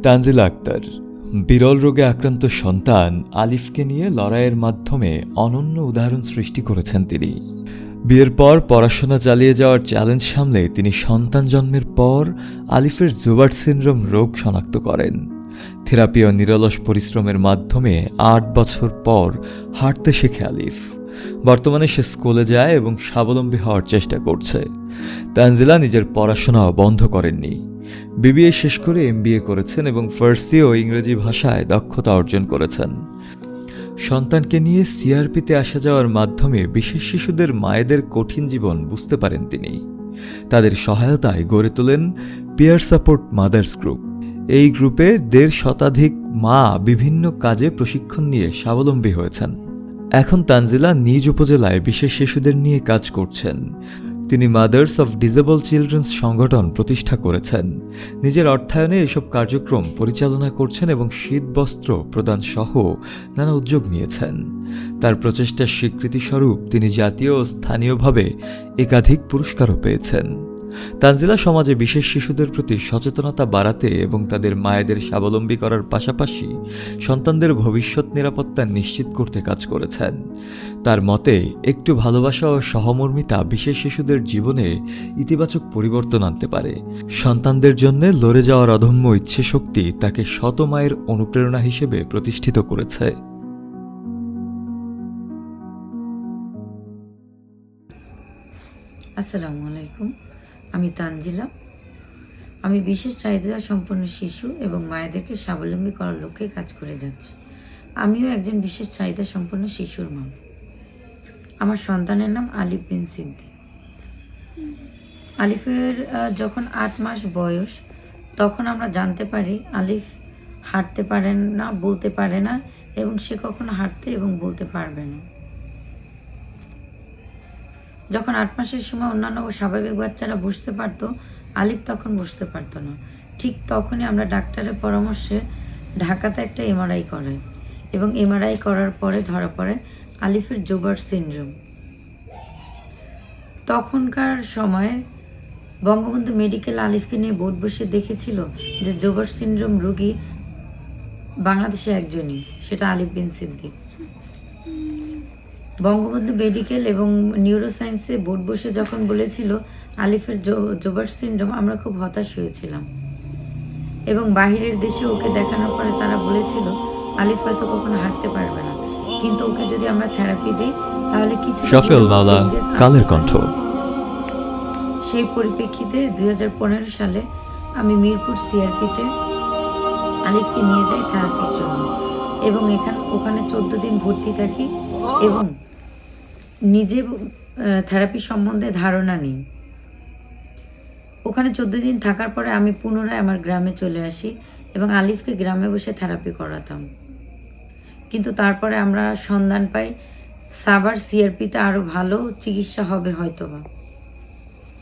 তানজিলা আক্তার বিরল রোগে আক্রান্ত সন্তান আলিফকে নিয়ে লড়াইয়ের মাধ্যমে অনন্য উদাহরণ সৃষ্টি করেছেন তিনি। বিয়ের পর পড়াশোনা চালিয়ে যাওয়ার চ্যালেঞ্জ সামলে তিনি সন্তান জন্মের পর আলিফের জুবার্ট সিনড্রোম রোগ শনাক্ত করেন। থেরাপি ও নিরলস পরিশ্রমের মাধ্যমে ৮ বছর পর হাঁটতে শেখে আলিফ। বর্তমানে সে স্কুলে যায় এবং স্বাবলম্বী হওয়ার চেষ্টা করছে। তানজিলা নিজের পড়াশোনাও বন্ধ করেননি। বিবিএ শেষ করে এমবিএ করেছেন এবং ফার্সি ও ইংরেজি ভাষায় দক্ষতা অর্জন করেছেন। সন্তানকে নিয়ে সিআরপিতে আসা যাওয়ার মাধ্যমে বিশেষ শিশুদের মায়েদের কঠিন জীবন বুঝতে পারেন তিনি। তাদের সহায়তায় গড়ে তোলেন পিয়ার সাপোর্ট মাদার্স গ্রুপ। এই গ্রুপে ১৫০ শতাধিক মা বিভিন্ন কাজে প্রশিক্ষণ নিয়ে স্বাবলম্বী হয়েছেন। এখন তানজিলা নিজ উপজেলায় বিশেষ শিশুদের নিয়ে কাজ করছেন। তিনি মাদার্স অফ ডিসেবল চিলড্রেন্স সংগঠন প্রতিষ্ঠা করেছেন। নিজের অর্থায়নে এসব কার্যক্রম পরিচালনা করছেন এবং শীতবস্ত্র প্রদান সহ নানা উদ্যোগ নিয়েছেন। তার প্রচেষ্টার স্বীকৃতিস্বরূপ তিনি জাতীয় ও স্থানীয়ভাবে একাধিক পুরস্কারও পেয়েছেন। তানজিলা সমাজে বিশেষ শিশুদের প্রতি সচেতনতা বাড়াতে এবং তাদের মায়েদের স্বাবলম্বী করার পাশাপাশি সন্তানদের ভবিষ্যৎ নিরাপত্তা নিশ্চিত করতে কাজ করেছেন। তার মতে একটু ভালোবাসা ও সহমর্মিতা বিশেষ শিশুদের জীবনে ইতিবাচক পরিবর্তন আনতে পারে। সন্তানদের জন্য লড়ে যাওয়ার অদম্য ইচ্ছে শক্তি তাকে শত মায়ের অনুপ্রেরণা হিসেবে প্রতিষ্ঠিত করেছে। আসসালামু আলাইকুম, আমি তানজিলা। আমি বিশেষ চাহিদা সম্পন্ন শিশু এবং মায়েদেরকে স্বাবলম্বী করার লক্ষ্যে কাজ করে যাচ্ছি। আমিও একজন বিশেষ চাহিদা সম্পন্ন শিশুর মা। আমার সন্তানের নাম আলিফ বিন সিদ্দিক। আলিফের যখন ৮ মাস বয়স, তখন আমরা জানতে পারি আলিফ হাঁটতে পারে না, বলতে পারে না এবং সে কখনো হাঁটতে এবং বলতে পারবে না। যখন ৮ মাসের সময় অন্যান্য স্বাভাবিক বাচ্চারা বুঝতে পারত, আলিফ তখন বুঝতে পারত না। ঠিক তখনই আমরা ডাক্তারের পরামর্শে ঢাকাতে একটা এমআরআই করাই এবং এমআরআই করার পরে ধরা পড়ে আলিফের জুবার্ট সিনড্রোম। তখনকার সময়ে বঙ্গবন্ধু মেডিকেল আলিফকে নিয়ে বোর্ড বসে দেখেছিল যে জুবার্ট সিনড্রোম রোগী বাংলাদেশে একজনই, সেটা আলিফ বিন সিদ্দিক। বঙ্গবন্ধু মেডিকেল এবং নিউরোসায়েন্সে বোর্ড বসে যখন বলেছিল আলিফের জুবার্ট সিনড্রোম, আমরা খুব হতাশ হয়েছিলাম এবং বাহিরের দেশে ওকে দেখানোর পরে তারা বলেছিল আলিফ হয়তো কখনো হাঁটতে পারবে না, কিন্তু ওকে যদি আমরা থেরাপি দিই তাহলে কিছু কালের কণ্ঠ। সেই পরিপ্রেক্ষিতে ২০১৫ সালে আমি মিরপুর সিআরপিতে আলিফকে নিয়ে যাই থেরাপির জন্য এবং ওখানে ১৪ দিন ভর্তি থাকি এবং নিজে থেরাপি সম্বন্ধে ধারণা নিই। ওখানে ১৪ দিন থাকার পরে আমি পুনরায় আমার গ্রামে চলে আসি এবং আলিফকে গ্রামে বসে থেরাপি করাতাম। কিন্তু তারপরে আমরা সন্ধান পাই সাভার সিআরপিতে আরও ভালো চিকিৎসা হবে হয়তোবা।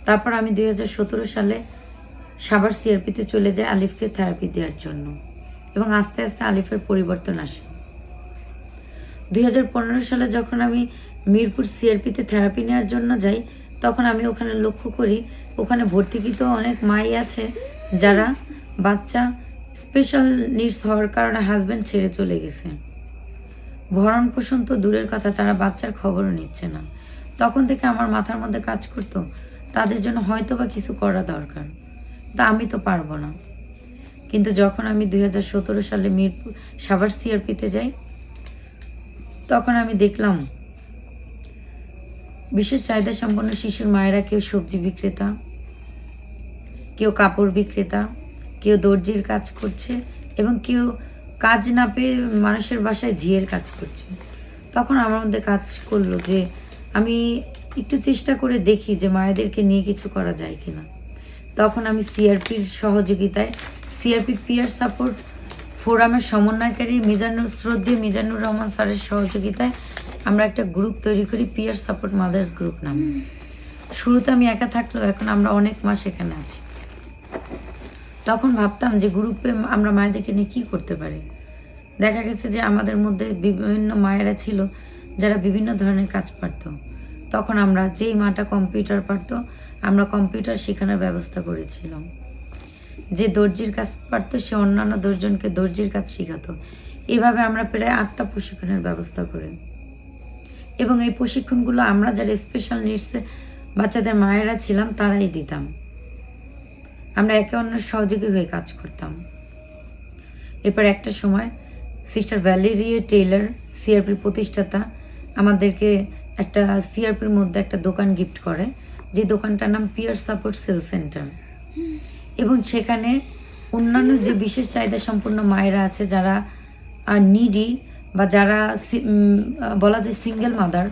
তারপর আমি ২০১৭ সালে সাভার সিআরপিতে চলে যাই আলিফকে থেরাপি দেওয়ার জন্য এবং আস্তে আস্তে আলিফের পরিবর্তন আসে। ২০১৫ সালে যখন আমি মিরপুর সিআরপিতে থেরাপি নেওয়ার জন্য যাই, তখন আমি ওখানে লক্ষ্য করি ওখানে ভর্তিকৃত অনেক মাই আছে যারা বাচ্চা স্পেশাল নিডস হওয়ার কারণে হাজব্যান্ড ছেড়ে চলে গেছে। ভরণ পোষণ তো দূরের কথা, তারা বাচ্চার খবরও নিচ্ছে না। তখন থেকে আমার মাথার মধ্যে কাজ করতো তাদের জন্য হয়তো বা কিছু করা দরকার, তা আমি তো পারবো না। কিন্তু যখন আমি ২০১৭ সালে মিরপুর সাভার সিআরপিতে যাই, তখন আমি দেখলাম বিশেষ চাহিদা সম্পন্ন শিশুর মায়েরা কেউ সবজি বিক্রেতা, কেউ কাপড় বিক্রেতা, কেউ দর্জির কাজ করছে এবং কেউ কাজ না পেয়ে মানুষের বাসায় ঝিয়ের কাজ করছে। তখন আমার মধ্যে কাজ করলো যে আমি একটু চেষ্টা করে দেখি যে মায়েদেরকে নিয়ে কিছু করা যায় কিনা। তখন আমি সিআরপির সহযোগিতায় সিআরপি পিয়ার সাপোর্ট ফোরামের সমন্বয়কারী শ্রদ্ধেয় মিজানুর রহমান স্যারের সহযোগিতায় আমরা একটা গ্রুপ তৈরি করি, পিয়ার সাপোর্ট মাদার্স গ্রুপ নামে। শুরুতে আমি একা থাকলেও এখন আমরা অনেক মাস এখানে আছি। তখন ভাবতাম যে গ্রুপে আমরা মায়েদেরকে নিয়ে কী করতে পারি। দেখা গেছে যে আমাদের মধ্যে বিভিন্ন মায়েরা ছিল যারা বিভিন্ন ধরনের কাজ পারত। তখন আমরা যেই মাটা কম্পিউটার পারত, আমরা কম্পিউটার শেখানোর ব্যবস্থা করেছিলাম। যে দর্জির কাজ পারতো সে অন্যান্য 10 জনকে দর্জির কাজ শেখাতো। এভাবে আমরা প্রায় 8টা প্রশিক্ষণের ব্যবস্থা করি এবং এই প্রশিক্ষণগুলো আমরা যারা স্পেশাল নিডসে বাচ্চাদের মায়েরা ছিলাম তারাই দিতাম। আমরা একে অন্যের সহযোগী হয়ে কাজ করতাম। এরপর একটা সময় সিস্টার ভ্যালেরিয়া টেইলর, সিআরপির প্রতিষ্ঠাতা, আমাদেরকে একটা সিআরপির মধ্যে একটা দোকান গিফট করে, যে দোকানটার নাম পিয়ার সাপোর্ট সেল সেন্টার। এবং সেখানে অন্যান্য যে বিশেষ চাহিদা সম্পন্ন মায়েরা আছে যারা নিডি বা যারা বলা যায় সিঙ্গেল মাদার,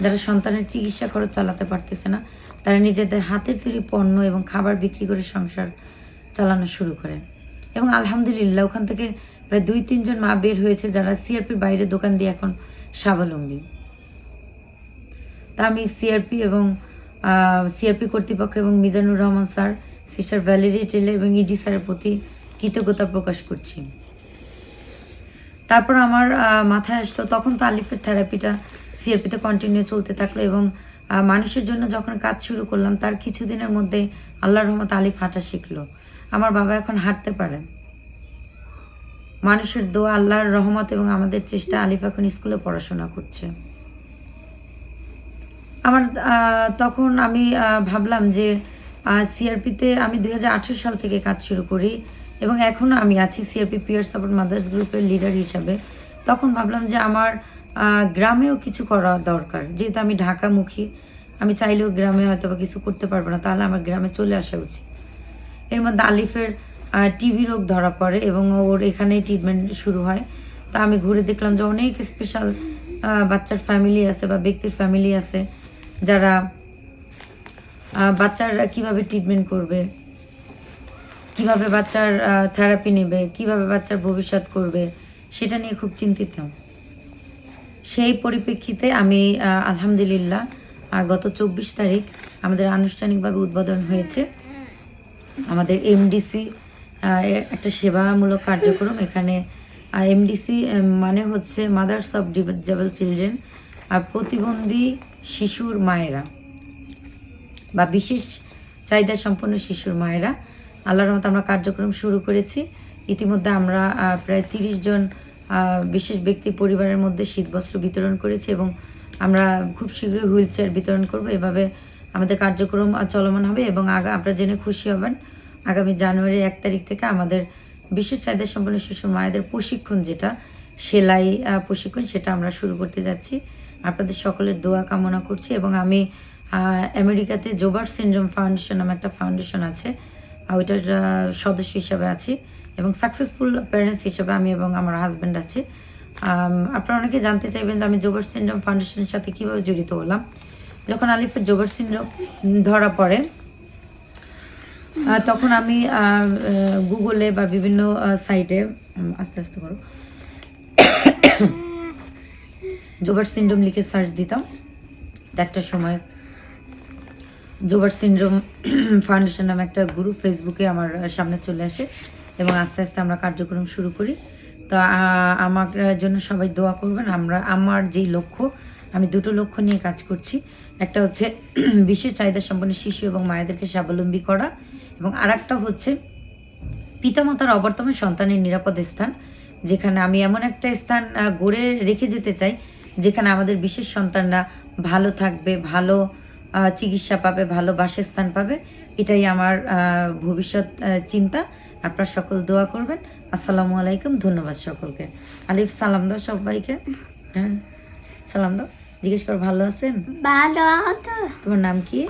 যারা সন্তানের চিকিৎসা খরচ চালাতে পারতেছে না, তারা নিজেদের হাতের তৈরি পণ্য এবং খাবার বিক্রি করে সংসার চালানো শুরু করে। এবং আলহামদুলিল্লাহ ওখান থেকে প্রায় 2-3 জন মা বের হয়েছে যারা সিআরপির বাইরে দোকান দিয়ে এখন স্বাবলম্বী। তা আমি সিআরপি এবং সিআরপি কর্তৃপক্ষ এবং Mizanur Rahman sir, sister Valerie Taylor এবং ইডি স্যারের প্রতি কৃতজ্ঞতা প্রকাশ করছি। তারপর আমার মাথায় আসলো, তখন তো আলিফের থেরাপিটা সিআরপিতে কন্টিনিউ চলতে থাকলো এবং মানুষের জন্য যখন কাজ শুরু করলাম তার কিছুদিনের মধ্যে আল্লাহর রহমতে আলিফ হাঁটা শিখলো। আমার বাবা এখন হাঁটতে পারে। মানুষের দোয়া, আল্লাহর রহমত এবং আমাদের চেষ্টা আলিফ এখন স্কুলে পড়াশোনা করছে। আমার তখন আমি ভাবলাম যে সিআরপিতে আমি 2018 সাল থেকে কাজ শুরু করি এবং এখনও আমি আছি সিআরপি পিয়ার সাপোর্ট মাদার্স গ্রুপের লিডার হিসাবে। তখন ভাবলাম যে আমার গ্রামেও কিছু করা দরকার, যেহেতু আমি ঢাকামুখী, আমি চাইলেও গ্রামে হয়তো বা কিছু করতে পারবো না, তাহলে আমার গ্রামে চলে আসা উচিত। এর মধ্যে আলিফের টিবি রোগ ধরা পড়ে এবং ওর এখানেই ট্রিটমেন্ট শুরু হয়। তা আমি ঘুরে দেখলাম যে অনেক স্পেশাল বাচ্চার ফ্যামিলি আছে বা ব্যক্তির ফ্যামিলি আছে যারা বাচ্চারা কিভাবে ট্রিটমেন্ট করবে, কিভাবে বাচ্চার থেরাপি নেবে, কিভাবে বাচ্চার ভবিষ্যৎ করবে, সেটা নিয়ে খুব চিন্তিত। সেই পরিপ্রেক্ষিতে আমি আলহামদুলিল্লাহ গত 24 তারিখ আমাদের আনুষ্ঠানিকভাবে উদ্বোধন হয়েছে আমাদের এমডিসি একটা সেবামূলক কার্যক্রম। এখানে এমডিসি মানে হচ্ছে মাদার্স অফ ডিজেবল চিলড্রেন, আর প্রতিবন্ধী শিশুর মায়েরা বা বিশেষ চাহিদা সম্পন্ন শিশুর মায়েরা। আল্লাহর রহমতে আমরা কার্যক্রম শুরু করেছি। ইতিমধ্যে আমরা প্রায় 30 জন বিশেষ ব্যক্তি পরিবারের মধ্যে শীতবস্ত্র বিতরণ করেছি এবং আমরা খুব শীঘ্রই হুইল চেয়ার বিতরণ করব। এভাবে আমাদের কার্যক্রম চলমান হবে এবং আপনারা জেনে খুশি হবেন, আগামী জানুয়ারির 1 তারিখ থেকে আমাদের বিশেষ চাহিদা সম্পন্ন শিশুর মায়েদের প্রশিক্ষণ, যেটা সেলাই প্রশিক্ষণ, সেটা আমরা শুরু করতে যাচ্ছি। আপনাদের সকলের দোয়া কামনা করছি। এবং আমি আমেরিকাতে জোবার সিনড্রোম ফাউন্ডেশন নামে একটা ফাউন্ডেশন আছে, ওইটার সদস্য হিসাবে আছি এবং সাকসেসফুল প্যারেন্টস হিসাবে আমি এবং আমার হাজব্যান্ড আছি। আপনারা অনেকে জানতে চাইবেন যে আমি জোবার সিনড্রোম ফাউন্ডেশনের সাথে কীভাবে জড়িত হলাম। যখন আলিফের জোবার সিনড্রোম ধরা পড়ে তখন আমি গুগলে বা বিভিন্ন সাইটে আস্তে আস্তে করো জোবার সিনড্রোম লিখে সার্চ দিতাম। একটা সময় জোবার সিনড্রোম ফাউন্ডেশন নামে একটা গ্রুপ ফেসবুকে আমার সামনে চলে আসে এবং আস্তে আস্তে আমরা কার্যক্রম শুরু করি। তো আমার জন্য সবাই দোয়া করবেন। আমার যেই লক্ষ্য, আমি 2টো লক্ষ্য নিয়ে কাজ করছি। একটা হচ্ছে বিশেষ চাহিদা সম্পন্ন শিশু এবং মায়েদেরকে স্বাবলম্বী করা এবং আরেকটা হচ্ছে পিতামাতার অবর্তমান সন্তানের নিরাপদ স্থান, যেখানে আমি এমন একটা স্থান গড়ে রেখে যেতে চাই যেখানে আমাদের বিশেষ সন্তানরা ভালো থাকবে, ভালো চিকিৎসা পাবে, ভালো বাসস্থান পাবে। এটাই আমার ভবিষ্যৎ চিন্তা। আপনারা সকল দোয়া করবেন। আসসালামু আলাইকুম, ধন্যবাদ সকলকে। আলিফ সালাম দাও সবাইকে। হ্যাঁ সালাম দাও, জিজ্ঞেস করো ভালো আছেন? ভালো তো। তোমার নাম কি?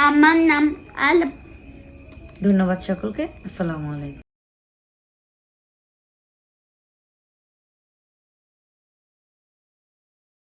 আমার নাম আলিফ। ধন্যবাদ সকলকে। আসসালামু আলাইকুম।